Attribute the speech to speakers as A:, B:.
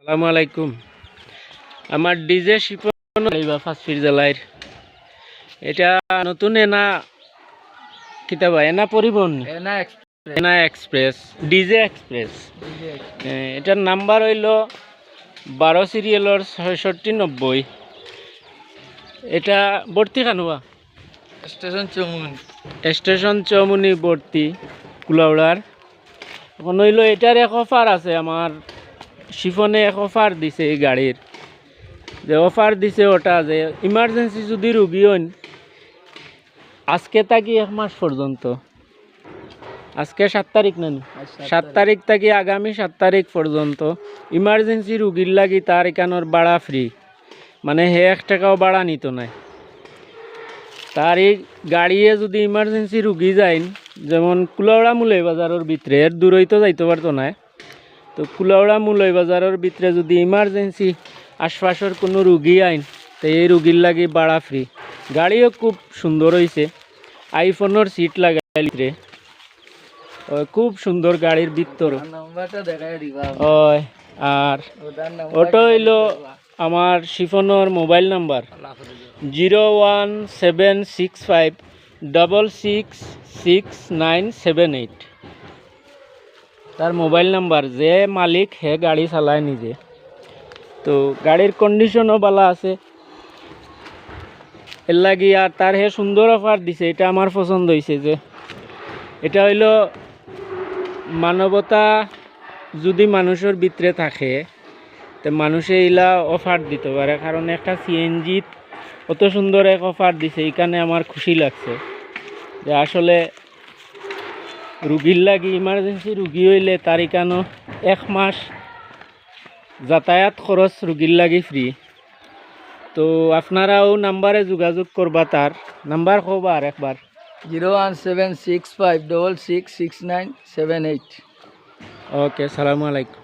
A: আসসালামু আলাইকুম। আমার ডিজে শিপন ফাঁসফির জেলার এটা নতুন এনা কিতাবা এনা পরিবহন এনা এক্সপ্রেস ডিজে এক্সপ্রেস। এটার নাম্বার হইল 12 সিরিয়ালর 6690। এটা ভর্তি খানুয়া স্টেশন চৌমুনি ভর্তি কুলাউড়ার। এখন হইল এটার এক অফার আছে, আমার শিফনে এক অফার দিছে এই গাড়ির। যে অফার দিছে ওটা যে ইমার্জেন্সি যদি রুগী হন আজকে থাকি 1 মাস পর্যন্ত, আজকে 7 তারিখ নানি 7 তারিখ থাকি আগামী 7 তারিখ পর্যন্ত ইমার্জেন্সি রুগীর লাগি তার এখানোর ভাড়া ফ্রি, মানে হে 1 টাকাও ভাড়া নিত নাই। তার এই গাড়িয়ে যদি ইমার্জেন্সি রুগী যাইন, যেমন কুলাউড়া মুলাই বাজারের ভিতরে এর দূরই তো যাইতে পারতো না, তো কুলাউড়া মুলাই বাজারের ভিতরে যদি ইমার্জেন্সি আশপাশের কোনো রুগী আইন তো এই রুগীর লাগি ভাড়া ফ্রি। গাড়িও খুব সুন্দর হয়েছে, আইফোনের সিট লাগাইলে খুব সুন্দর গাড়ির ভিতর। ওই আর ওটা হইল আমার শিফনের মোবাইল নাম্বার 01765666978। তার মোবাইল নাম্বার, যে মালিক হে গাড়ি চালায় নিজে। তো গাড়ির কন্ডিশনও ভালো আছে এর লাগি, আর তার হে সুন্দর অফার দিছে, এটা আমার পছন্দ হয়েছে। যে এটা হইল মানবতা যদি মানুষের ভিতরে থাকে তো মানুষে এইলা অফার দিতে পারে, কারণ একটা সিএনজি অত সুন্দর এক অফার দিছে, এইখানে আমার খুশি লাগছে। যে আসলে রুগীর লাগি ইমার্জেন্সি রুগী হইলে তার এখানো 1 মাস যাতায়াত খরচ রুগীর লাগি ফ্রি। তো আপনারাও নাম্বারে যোগাযোগ করবা, তার নাম্বার কবা আর একবার
B: 01765666978।
A: ওকে, সালামু আলাইকুম।